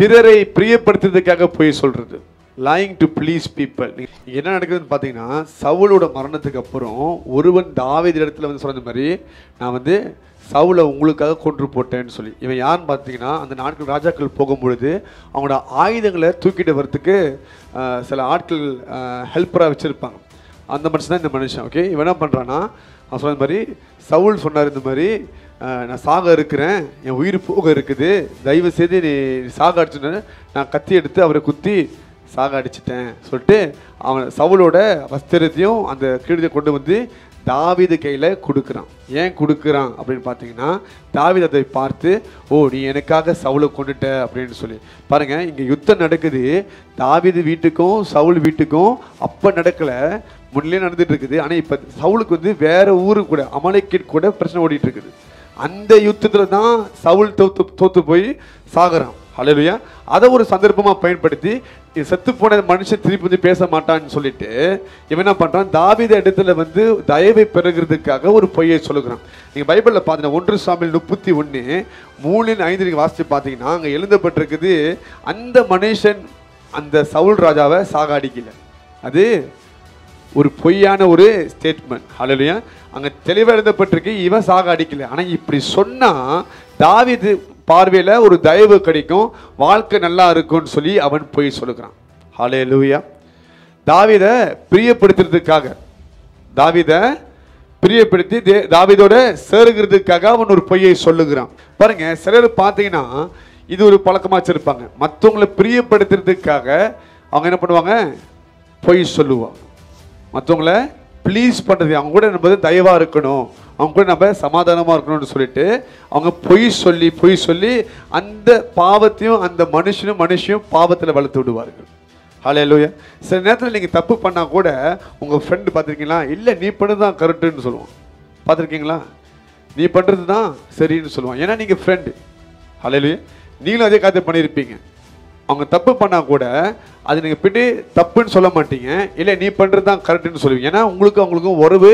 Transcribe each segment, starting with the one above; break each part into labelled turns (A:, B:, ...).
A: பிறரை பிரியப்படுத்துறதுக்காக பொய் சொல்றது, lying to please people. என்ன நடக்குதுன்னு பார்த்தீங்கன்னா, சவுலோட மரணத்துக்கு அப்புறம் ஒருவன் தாவீது இடத்துல வந்து சொன்ன மாதிரி, நான் வந்து சவுலை உங்களுக்காக கொன்று போட்டேன்னு சொல்லி. இவன் யாருன்னு பார்த்தீங்கன்னா, அந்த நாட்கள் ராஜாக்கள் போகும்பொழுது அவங்களோட ஆயுதங்களை தூக்கிட்டு வரத்துக்கு சில ஆட்கள் ஹெல்ப்பராக வச்சுருப்பாங்க. அந்த மனுஷன் தான் இந்த மனுஷன். ஓகே, இவன் என்ன பண்ணுறான்னா, அவன் சொன்ன மாதிரி சவுல் சொன்னார், இந்த மாதிரி நான் சாக இருக்கிறேன், என் உயிர் போக இருக்குது, தயவு செய்து நீ சாக அடிச்சுன்னு நான் கத்தி எடுத்து அவரை குத்தி சாக அடிச்சிட்டேன் சொல்லிட்டு அவன் சவுலோட வஸ்திரத்தையும் அந்த கிரீடத்தை கொண்டு வந்து தாவீது கையில் கொடுக்குறான். ஏன் கொடுக்குறான் அப்படின்னு பார்த்தீங்கன்னா, தாவீது அதை பார்த்து, ஓ நீ எனக்காக சவுலை கொண்டுட்ட அப்படின்னு சொல்லி. பாருங்கள், இங்கே யுத்தம் நடக்குது, தாவீது வீட்டுக்கும் சவுல் வீட்டுக்கும் அப்போ நடக்கலை, முன்னே நடந்துட்டு இருக்குது. ஆனால் இப்போ சவுலுக்கு வந்து வேற ஊருக்கு கூட அமலேக்கிட் கூட பிரச்சனை ஓடிட்டு இருக்குது. அந்த யுத்தத்தில் தான் சவுல் தோத்து போய் சாகுறான். ஹல்லேலூயா. அதை ஒரு சந்தர்ப்பமாக பயன்படுத்தி செத்து போன மனுஷன் திருப்பி வந்து பேச மாட்டான்னு சொல்லிட்டு இவன் என்ன பண்ணுறான், தாவீது இடத்துல வந்து தயவை பெறுகிறதுக்காக ஒரு பொய்யை சொல்லுகிறான். நீங்கள் பைபிளில் பார்த்தீங்கன்னா 1 சாமுவேல் 31:3-5 நீங்கள் வாசித்து பார்த்தீங்கன்னா, அங்கே எழுதப்பட்டிருக்குது, அந்த மனுஷன் அந்த சவுல் ராஜாவை சாகாடிக்கல. அது ஒரு பொய்யான ஒரு ஸ்டேட்மெண்ட். ஹல்லேலூயா. அங்கே தெளிவாக எழுதப்பட்டிருக்கு, இவன் சாக அடிக்கல. ஆனால் இப்படி சொன்னால் தாவீது பார்வையில் ஒரு தயவு கிடைக்கும், வாழ்க்கை நல்லா இருக்கும்னு சொல்லி அவன் போய் சொல்லுகிறான். ஹல்லேலூயா. தாவீதை பிரியப்படுத்துறதுக்காக, தாவீதை பிரியப்படுத்தி தாவீதோட சேருகிறதுக்காக அவன் ஒரு பொய்யை சொல்லுகிறான். பாருங்க, சிலர் பார்த்தீங்கன்னா இது ஒரு பழக்கமாக வச்சிருப்பாங்க, மற்றவங்களை பிரியப்படுத்துறதுக்காக அவங்க என்ன பண்ணுவாங்க, பொய் சொல்லுவாங்க. மற்றவங்கள ப்ளீஸ் பண்ணுறது, அவங்க கூட நம்ம தயவாக இருக்கணும், அவங்க கூட நம்ம சமாதானமாக இருக்கணும்னு சொல்லிட்டு அவங்க பொய் சொல்லி அந்த பாவத்தையும் அந்த மனுஷனையும் பாவத்தில் வளர்த்து விடுவார்கள். ஹல்லேலூயா. சில நேரத்தில் நீங்கள் தப்பு பண்ணால் கூட உங்கள் ஃப்ரெண்டு பார்த்துருக்கீங்களா, இல்லை நீ பண்ணுறது தான் கரெக்டுன்னு சொல்லுவான். பார்த்துருக்கீங்களா, நீ பண்ணுறது தான் சரின்னு சொல்லுவான், ஏன்னா நீங்கள் ஃப்ரெண்டு. ஹல்லேலூயா. நீங்களும் அதே காரியத்தை பண்ணியிருப்பீங்க. அவங்க தப்பு பண்ணால் கூட அது நீங்கள் பின்னாடி தப்புன்னு சொல்ல மாட்டீங்க, இல்லை நீ பண்ணுறது தான் கரெக்டுன்னு சொல்லுவீங்க, ஏன்னா அவங்களுக்கும் உறவு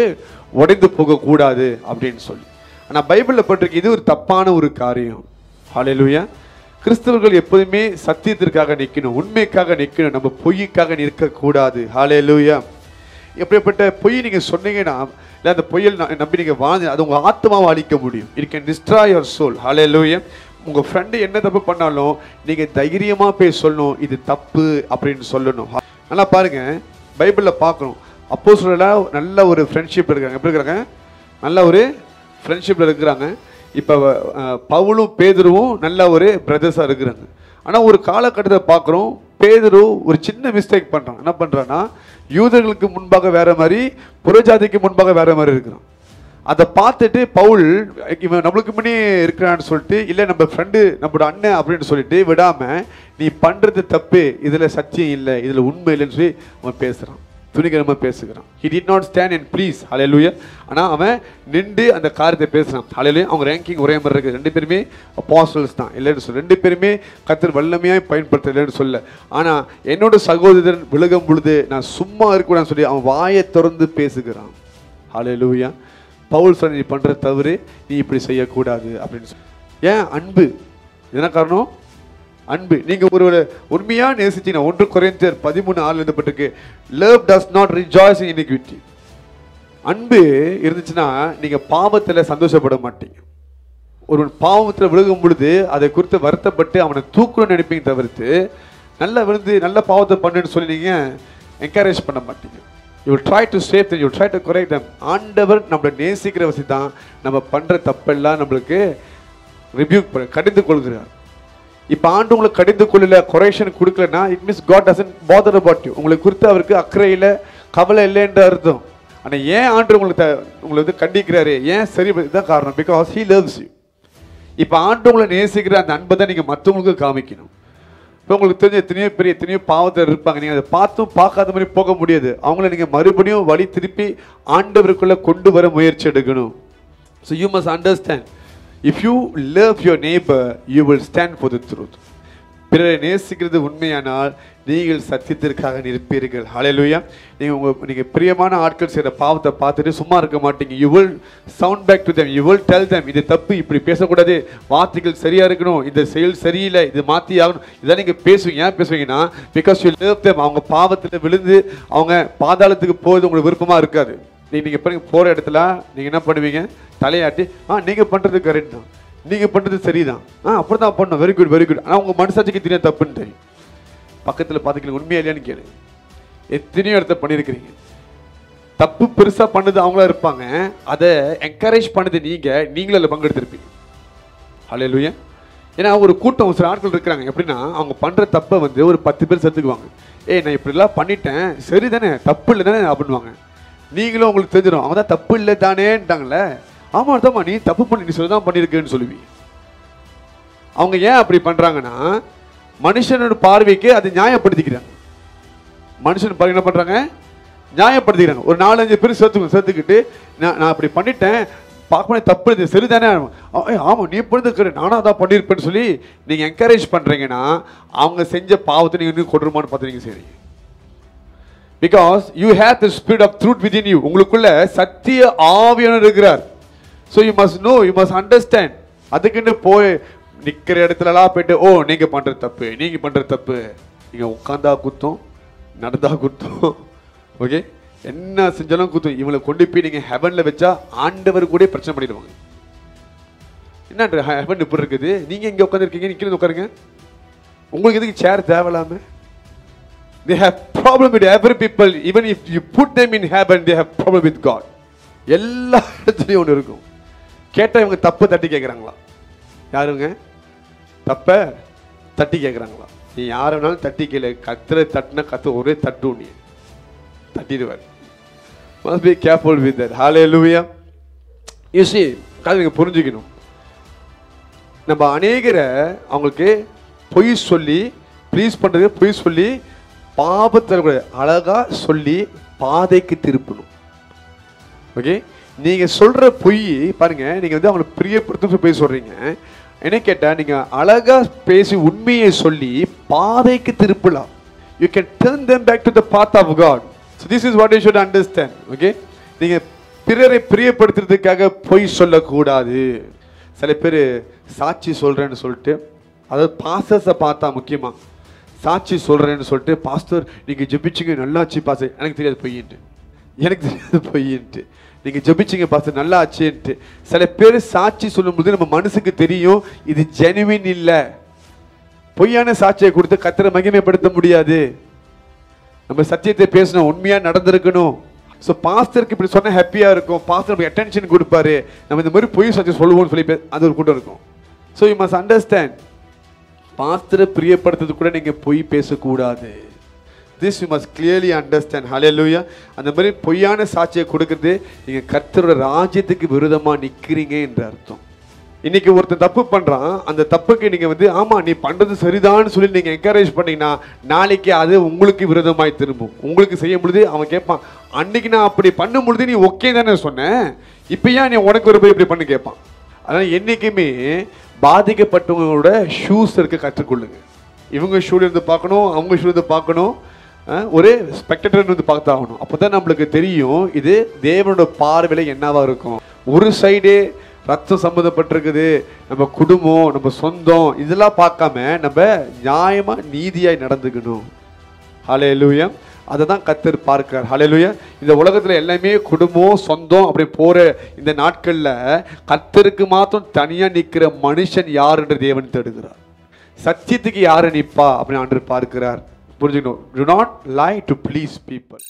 A: உடைந்து போகக்கூடாது அப்படின்னு சொல்லி. ஆனால் பைபிளில் பட்டிருக்கு, இது ஒரு தப்பான ஒரு காரியம். ஹல்லேலூயா. கிறிஸ்தவர்கள் எப்போதுமே சத்தியத்திற்காக நிற்கணும், உண்மைக்காக நிற்கணும், நம்ம பொய்யுக்காக நிற்கக்கூடாது. ஹல்லேலூயா. எப்படிப்பட்ட பொய் நீங்கள் சொன்னீங்கன்னா, இல்லை அந்த பொய்யில் நம்பி நீங்கள் வாழ்ந்து அது உங்கள் ஆத்மாவை அழிக்க முடியும். It can destroy your soul. Hallelujah. உங்கள் ஃப்ரெண்டு என்ன தப்பு பண்ணாலும் நீங்கள் தைரியமாக போய் சொல்லணும், இது தப்பு அப்படின்னு சொல்லணும். நல்லா பாருங்கள், பைபிளில் பார்க்கணும், அப்போஸ்தலர்கள் நல்ல ஒரு ஃப்ரெண்ட்ஷிப் இருக்கிறாங்க. எப்படி இருக்கிறாங்க, நல்ல ஒரு ஃப்ரெண்ட்ஷிப்பில் இருக்கிறாங்க. இப்போ பவுலும் பேதுருவும் நல்ல ஒரு பிரதர்ஸாக இருக்கிறாங்க. ஆனால் ஒரு காலகட்டத்தை பார்க்குறோம், பேதுரு ஒரு சின்ன மிஸ்டேக் பண்ணுறான். என்ன பண்ணுறான்னா, யூதர்களுக்கு முன்பாக வேற மாதிரி, புறஜாதிக்கு முன்பாக வேற மாதிரி இருக்கிறான். அதை பார்த்துட்டு பவுல், இவன் நம்மளுக்கு முன்னே இருக்கிறான்னு சொல்லிட்டு, இல்லை நம்ம ஃப்ரெண்டு நம்மளோட அண்ணன் அப்படின்னு சொல்லிட்டு விடாமல், நீ பண்ணுறது தப்பு, இதில் சத்தியம் இல்லை, இதில் உண்மை இல்லைன்னு சொல்லி அவன் பேசுகிறான், துணிகரமாக பேசுகிறான். He did not stand and please. ஹல்லேலூயா. ஆனால் அவன் நின்று அந்த காரியத்தை பேசுகிறான். ஹல்லேலூயா. அவங்க ரேங்கிங் ஒரே மாதிரி இருக்குது, ரெண்டு பேருமே அப்போஸ்தலர்ஸ் தான் இல்லைன்னு சொல்லி, ரெண்டு பேருமே கர்த்தர் வல்லமையாக பயன்படுத்தலைன்னு சொல்ல. ஆனால் என்னோட சகோதரன் விலகும் பொழுது நான் சும்மா இருக்கக்கூடாதுன்னு சொல்லி அவன் வாயை திறந்து பேசுகிறான். ஹல்லேலூயா. பவுல் சொன்ன, நீ பண்ணுற தவறு, நீ இப்படி செய்யக்கூடாது அப்படின்னு சொல்லி. ஏன்? அன்பு. என்ன காரணம்? அன்பு. நீங்கள் ஒரு உண்மையாக நேசிச்சிங்கன்னா, 1 கொரிந்தியர் 13:6 எழுதப்பட்டிருக்கு, love does not rejoice in iniquity. அன்பு இருந்துச்சுன்னா நீங்கள் பாவத்தில் சந்தோஷப்பட மாட்டீங்க. ஒரு பாவத்தில் விழுகும் பொழுது அதை குறித்து வருத்தப்பட்டு அவனை தூக்கணும்னு நினைப்பீங்க தவிர்த்து, நல்லா விழுந்து நல்ல பாவத்தை பண்ணுன்னு சொல்லி நீங்கள் என்கரேஜ் பண்ண மாட்டீங்க. You will try to save them, you will try to correct them. ஆண்டவர் நம்மளை நேசிக்கிற வசி தான் நம்ம பண்ணுற தப்பெல்லாம் நம்மளுக்கு ரிபியூக் பண்ண கடிந்து கொள்கிறார். இப்போ ஆண்டு உங்களுக்கு கடிந்து கொள்ளல, கொரேக்ஷன் கொடுக்கலன்னா, it means God doesn't bother about you. உங்களுக்கு குறித்து அவருக்கு அக்கறை இல்லை, கவலை இல்லைன்ற அர்த்தம். ஆனால் ஏன் ஆண்டு உங்களை வந்து கண்டிக்கிறாரு, ஏன் சரி, இதுதான் காரணம், பிகாஸ் He loves you. இப்போ ஆண்டு உங்களை நேசிக்கிற அந்த அன்பை தான் நீங்கள் மற்றவங்களுக்கு காமிக்கணும். இப்போ உங்களுக்கு தெரிஞ்ச எத்தனையோ பாவத்தில் இருப்பாங்க, நீங்கள் அதை பார்த்தும் பார்க்காத மாதிரி போக முடியாது. அவங்கள நீங்கள் மறுபடியும் வழி திருப்பி ஆண்டவருக்குள்ளே கொண்டு வர முயற்சி எடுக்கணும். So you must understand, if you love your neighbour, you will stand for the truth. பிறரை நேசிக்கிறது உண்மையானால் நீங்கள் சத்தியத்திற்காக நிற்பீர்கள். ஹல்லேலூயா. நீங்கள் பிரியமான ஆட்கள் செய்கிற பாவத்தை பார்த்துட்டு சும்மா இருக்க மாட்டீங்க. You will sound back to them. You will tell them, இது தப்பு, இப்படி பேசக்கூடாது, வார்த்தைகள் சரியா இருக்கணும், இந்த செயல் சரியில்லை, இது மாற்றி ஆகணும். இதான் நீங்கள் பேசுவீங்க. ஏன் பேசுவீங்கன்னா பிகாஸ் யூ லவ் them. அவங்க பாவத்தில் விழுந்து அவங்க பாதாளத்துக்கு போகிறது உங்களுக்கு விருப்பமாக இருக்காது. நீங்கள் போகிற இடத்துல நீங்கள் என்ன பண்ணுவீங்க? தலையாட்டி நீங்கள் பண்ணுறது கரெக்ட் தான், நீங்கள் பண்ணுறது சரிதான், அப்படி தான் பண்ணணும், வெரி குட் வெரி குட். ஆனால் உங்கள் மனசாட்சிக்கு தெரியும் தப்புன்னு தெரியும். பக்கத்தில் பார்த்துக்கலாம் உண்மையா இல்லையான்னு கேளு. எத்தனையோ இடத்த பண்ணியிருக்கிறீங்க. தப்பு பெருசாக பண்ணது அவங்களா இருப்பாங்க, அதை என்கரேஜ் பண்ணது நீங்களும் அதில் பங்கெடுத்திருப்பீங்க. ஹல்லேலூயா. ஏன்னா ஒரு கூட்டம் சில ஆட்கள் இருக்கிறாங்க, எப்படின்னா அவங்க பண்ணுற தப்பை வந்து ஒரு 10 பேர் சேர்த்துக்குவாங்க. நான் இப்படிலாம் பண்ணிட்டேன், சரி தானே, தப்பு இல்லை தானே அப்படின்வாங்க. நீங்களும் உங்களுக்கு தெரிஞ்சிடும் அவங்க தான் தப்பு இல்லை தானேன்ட்டாங்களே. ஆமாம் தாம்மா, நீ தப்பு பண்ணி நீ சொல்லி தான் பண்ணியிருக்கேன்னு சொல்லுவீங்க. அவங்க ஏன் அப்படி பண்ணுறாங்கன்னா மனுஷனோட பார்வைக்கு அதை நியாயப்படுத்திக்கிறாங்க. மனுஷன் பார்வை என்ன பண்ணுறாங்க? நியாயப்படுத்திக்கிறாங்க. ஒரு 4-5 பேர் சேர்த்துக்கிட்டு நான் அப்படி பண்ணிட்டேன், பார்க்க தப்பு இது சரிதானே, ஆமாம் நீ பண்ணது நானும் அதான் பண்ணியிருப்பேன்னு சொல்லி நீங்கள் என்கரேஜ் பண்ணுறீங்கன்னா அவங்க செஞ்ச பாவத்தை நீங்கள் இன்னும் கொண்டுருமான்னு பார்த்து நீங்கள் செய்றீங்க. Because you have the spirit of truth within you. உங்களுக்குள்ள சத்திய ஆவியானவர் இருக்கிறார். So you must know, you must understand. அதுக்குன்னு போய் நிற்கிற இடத்துலலாம் போய்ட்டு நீங்கள் பண்ணுறது தப்பு, நீங்கள் பண்ணுறது தப்பு, நீங்கள் உட்காந்தா குத்தம், நடந்தா குத்தம், ஓகே, என்ன செஞ்சாலும் குத்தம். இவங்களை கொண்டு போய் நீங்கள் ஹெவனில் வச்சா ஆண்டவர் கூட பிரச்சனை பண்ணிடுவாங்க. என்ன ஹெவன் இப்படி இருக்குது, நீங்கள் இங்கே உட்காந்துருக்கீங்க, நிற்கிறது உட்காருங்க, உங்களுக்கு எதுக்கு சேர் தேவையில்லாமல்? They have problem with every people. Even if you put them in heaven, they have problem with God. எல்லா இடத்துலையும் ஒன்று இருக்கும். கேட்டால் இவங்க தப்பு தட்டி கேட்குறாங்களா? யாருங்க தப்ப தட்டி கேட்குறாங்களா? நீ யாரை வேணாலும் தட்டி கேளு, கத்துற தட்டுனா ஒரே தட்டு நீ தட்டிடுவார். Must be careful with that. Hallelujah. You see, நீங்கள் புரிஞ்சுக்கணும். நம்ம அநேகரை அவங்களுக்கு பொய் சொல்லி ப்ளீஸ் பண்ணுறது, பொய் சொல்லி பாபத்தை அழகா சொல்லி பாதைக்கு திருப்பணும். ஓகே, நீங்க சொல்ற பொய் பாருங்க, நீங்க வந்து அவங்களை பிரியப்படுத்தும் போய் சொல்றீங்க. என்ன கேட்டா நீங்க அழகா பேசி உண்மையை சொல்லி பாதைக்கு திருப்பலாம். You can turn them back to the path of God. So this is what you should understand. Okay, நீங்க பிறரை பிரியப்படுத்துறதுக்காக பொய் சொல்லக்கூடாது. சில பேர் சாட்சி சொல்றேன்னு சொல்லிட்டு, அதாவது பாஸ்டர்ஸை பார்த்தா முக்கியமா சாட்சி சொல்கிறேன்னு சொல்லிட்டு, பாஸ்டர் நீங்கள் ஜெபிச்சிங்க நல்லாச்சு பாஸ்டர், எனக்கு தெரியாது பொய்யின்ட்டு, எனக்கு தெரியாது பொய்யின்ட்டு, நீங்கள் ஜெபிச்சிங்க பாஸ்டர் நல்லா ஆச்சுன்ட்டு. சில பேர் சாட்சி சொல்லும்போது நம்ம மனசுக்கு தெரியும் இது ஜெனுவின் இல்லை. பொய்யான சாட்சியை கொடுத்து கர்த்தரை மகிமைப்படுத்த முடியாது. நம்ம சத்தியத்தை பேசணும், உண்மையாக நடந்திருக்கணும். ஸோ பாஸ்டருக்கு இப்படி சொன்னால் ஹாப்பியாக இருக்கும், பாஸ்டர் நமக்கு அட்டென்ஷன் கொடுப்பாரு, நம்ம இந்த மாதிரி பொய் சாட்சி சொல்லுவோம்னு சொல்லி அது ஒரு கூட்டம் இருக்கும். ஸோ யூ மஸ்ட் அண்டர்ஸ்டாண்ட், பாஸ்டரை பிரியப்படுத்துறது கூட நீங்க பொய் பேசக்கூடாது. This you must clearly understand. Hallelujah. அந்த மாதிரி பொய்யான சாட்சியை கொடுக்கறது நீங்க கர்த்தரோட ராஜ்யத்துக்கு விரோதமா நிக்கிறீங்க என்று அர்த்தம். இன்னைக்கு ஒருத்தன் தப்பு பண்றான், அந்த தப்புக்கு நீங்க வந்து ஆமா நீ பண்றது சரிதான்னு சொல்லி நீங்க என்கரேஜ் பண்ணீங்கன்னா நாளைக்கு அது உங்களுக்கு விரோதமாய் திரும்பும். உங்களுக்கு செய்யும் பொழுது அவன் கேட்பான், அன்னைக்கு நான் அப்படி பண்ணும் பொழுது நீ ஓகே தானே சொன்னேன், இப்போ ஏன் நீ உனக்கு ஒரு போய் இப்படி பண்ணு கேட்பான். அதனால் என்றைக்குமே பாதிக்கப்பட்டவங்களோட ஷூஸ் இருக்க கற்றுக்கொள்ளுங்க. இவங்க ஷூல இருந்து பார்க்கணும், அவங்க ஷூல இருந்து பார்க்கணும், ஒரு ஸ்பெக்டேட்டர் இருந்து பார்த்து ஆகணும். அப்போ தான் நம்மளுக்கு தெரியும் இது தேவனோட பார்வையில் என்னவா இருக்கும். ஒரு சைடே ரத்தம் சம்மந்தப்பட்டிருக்குது, நம்ம குடும்பம், நம்ம சொந்தம், இதெல்லாம் பார்க்காம நம்ம நியாயமாக நீதியாய் நடந்துக்கணும். ஹல்லேலூயா. அதை தான் கர்த்தர் பார்க்கிறார். ஹல்லேலூயா. இந்த உலகத்தில் எல்லாமே குடும்பம் சொந்தம் அப்படி போகிற இந்த நாட்களில் கர்த்தருக்கு மாத்திரம் தனியாக நிற்கிற மனுஷன் யார் என்று தேவன் தேடுகிறார். சத்தியத்துக்கு யாரை நிற்பா அப்படின்னு ஆண்டவர் பார்க்கிறார். புரிஞ்சுக்கணும். Do not lie to please people.